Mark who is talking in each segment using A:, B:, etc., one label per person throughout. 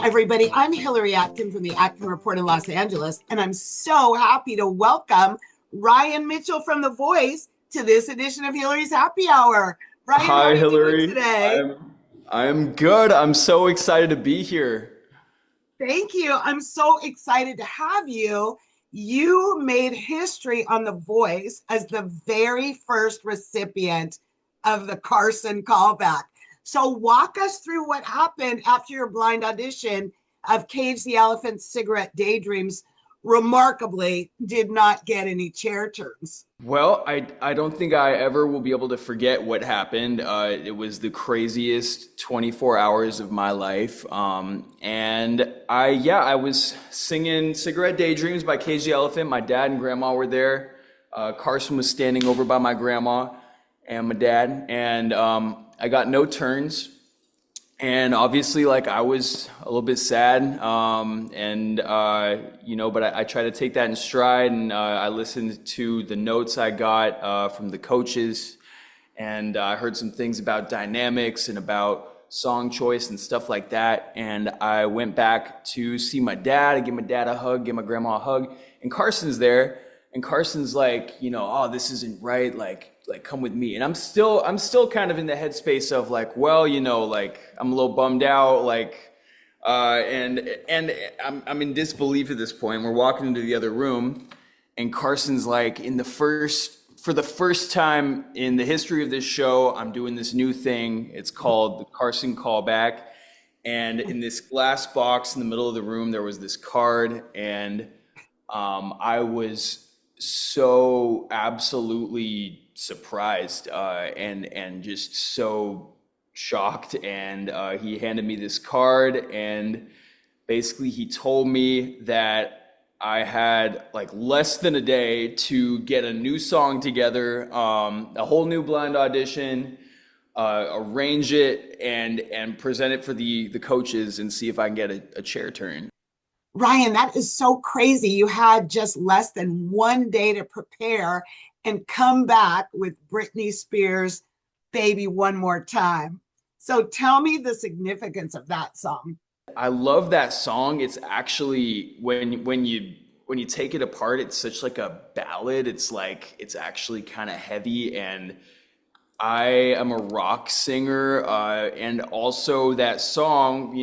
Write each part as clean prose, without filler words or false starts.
A: everybody. I'm Hillary Atkin from the Atkin Report in Los Angeles, and I'm so happy to welcome Ryan Mitchell from The Voice to this edition of Hillary's Happy Hour. Ryan, how are
B: Hi,
A: you doing
B: Hillary.
A: today?
B: I'm good. I'm so excited to be here.
A: Thank you. I'm so excited to have you. You made history on The Voice as the very first recipient of the Carson Callback. So walk us through what happened after your blind audition of Cage the Elephant's Cigarette Daydreams remarkably did not get any chair turns.
B: Well, I don't think I ever will be able to forget what happened. It was the craziest 24 hours of my life. I was singing Cigarette Daydreams by Cage the Elephant. My dad and grandma were there. Carson was standing over by my grandma and my dad, and I got no turns. And obviously, like, I was a little bit sad, but I tried to take that in stride, and I listened to the notes I got from the coaches, and I heard some things about dynamics and about song choice and stuff like that. And I went back to see my dad, give my dad a hug, give my grandma a hug, and Carson's there, and Carson's like, oh, this isn't right, like come with me. And I'm still kind of in the headspace of like, well, like I'm a little bummed out, like, and I'm in disbelief at this point. We're walking into the other room, and Carson's like, for the first time in the history of this show, I'm doing this new thing. It's called the Carson Callback. And in this glass box in the middle of the room, there was this card, and I was so absolutely surprised and just so shocked. And he handed me this card, and basically he told me that I had like less than a day to get a new song together, a whole new blind audition, arrange it and present it for the coaches and see if I can get a chair turn.
A: Ryan, that is so crazy. You had just less than one day to prepare and come back with Britney Spears' Baby One More Time. So tell me the significance of that song.
B: I love that song. It's actually when you take it apart, it's such like a ballad. It's like it's actually kind of heavy, and I am a rock singer, and also that song,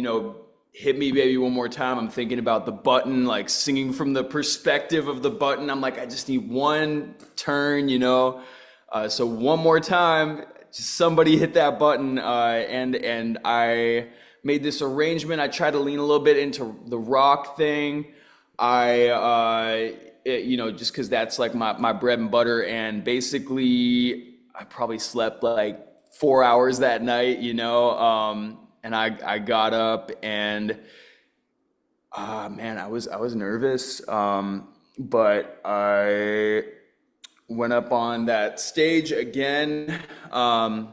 B: Hit Me Baby One More Time. I'm thinking about the button, like singing from the perspective of the button. I'm like, I just need one turn, so one more time, just somebody hit that button, and I made this arrangement. I tried to lean a little bit into the rock thing. Just because that's like my bread and butter. And basically, I probably slept like 4 hours that night, and I got up, and man, I was nervous, but I went up on that stage again, a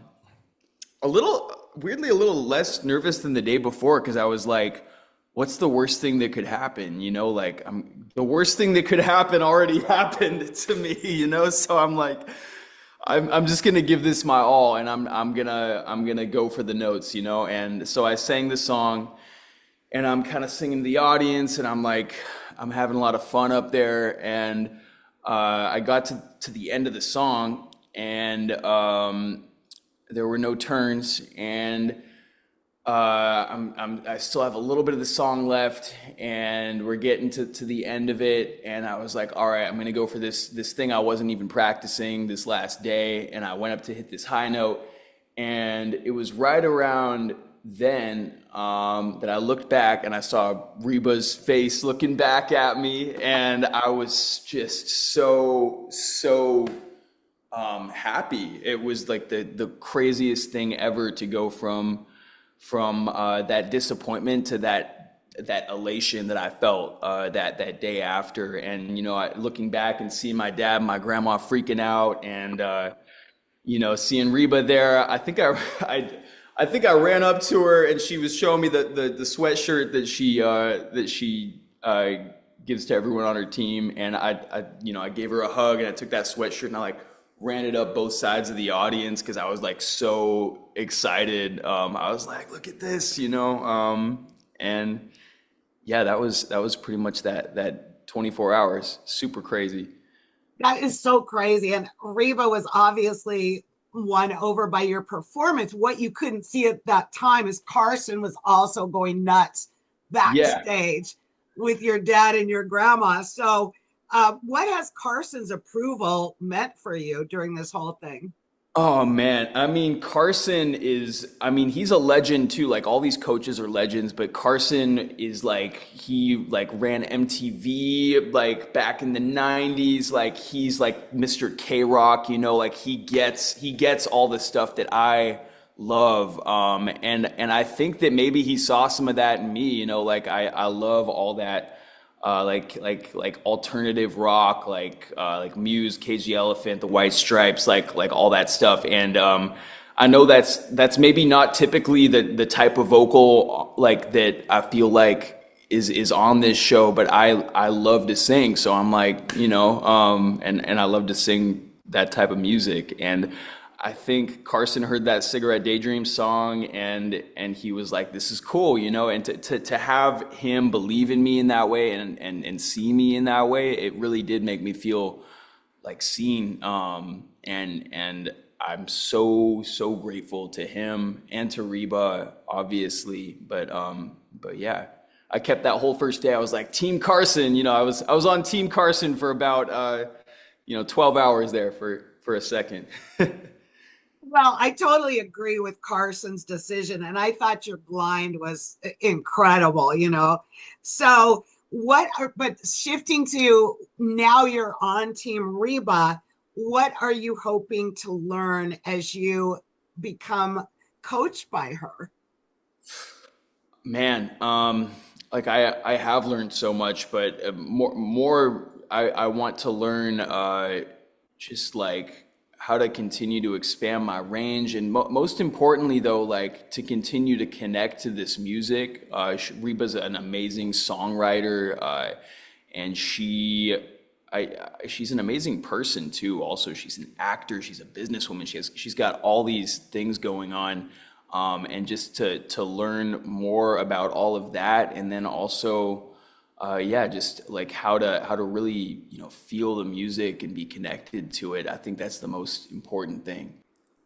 B: little less nervous than the day before, because I was like, what's the worst thing that could happen? The worst thing that could happen already happened to me, So I'm like, I'm just gonna give this my all, and I'm gonna go for the notes, And so I sang the song, and I'm kind of singing to the audience, and I'm like, I'm having a lot of fun up there, and I got to the end of the song, and there were no turns, and I still have a little bit of the song left, and we're getting to the end of it, and I was like, all right, I'm gonna go for this thing I wasn't even practicing this last day. And I went up to hit this high note, and it was right around then that I looked back, and I saw Reba's face looking back at me, and I was just so happy. It was like the craziest thing ever to go from that disappointment to that elation that I felt that day after. And looking back and seeing my dad and my grandma freaking out, and seeing Reba there, I think I ran up to her, and she was showing me the sweatshirt that she gives to everyone on her team, and I gave her a hug, and I took that sweatshirt, and I like ran it up both sides of the audience because I was like so excited. I was like, look at this, And yeah, that was pretty much that 24 hours. Super crazy.
A: That is so crazy. And Reba was obviously won over by your performance. What you couldn't see at that time is Carson was also going nuts
B: Yeah.
A: backstage with your dad and your grandma. So, what has Carson's approval meant for you during this whole thing?
B: Oh man, I mean Carson is, I mean he's a legend too. Like all these coaches are legends, but Carson is like he like ran MTV like back in the 90s. Like he's like Mr. K-Rock, you know, like he gets all the stuff that I love. And I think that maybe he saw some of that in me, you know, like I love all that like alternative rock, like Muse, Cage the Elephant, the White Stripes, like all that stuff. And I know that's maybe not typically the type of vocal like that I feel like is on this show, but I love to sing, so I'm like, you know, and I love to sing that type of music. And I think Carson heard that Cigarette Daydreams song, and he was like, this is cool, you know, and to have him believe in me in that way, and see me in that way, it really did make me feel like seen. And I'm so grateful to him and to Reba, obviously. But yeah, I kept that whole first day. I was like Team Carson, you know, I was on Team Carson for about 12 hours there for a second.
A: Well, I totally agree with Carson's decision, and I thought your blind was incredible, you know. So, but shifting to now you're on Team Reba, what are you hoping to learn as you become coached by her?
B: Man, like I have learned so much, but more I want to learn just like how to continue to expand my range, and most importantly though, like to continue to connect to this music. Reba's an amazing songwriter, and she's an amazing person too. Also, she's an actor, she's a businesswoman. She's got all these things going on, and just to learn more about all of that, and then also, yeah, just like how to really, you know, feel the music and be connected to it. I think that's the most important thing.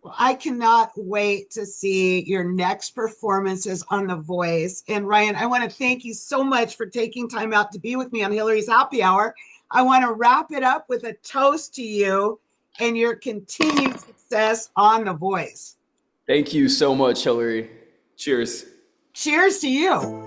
A: Well, I cannot wait to see your next performances on The Voice. And Ryan, I want to thank you so much for taking time out to be with me on Hillary's Happy Hour. I want to wrap it up with a toast to you and your continued success on The Voice.
B: Thank you so much, Hillary. Cheers.
A: Cheers to you.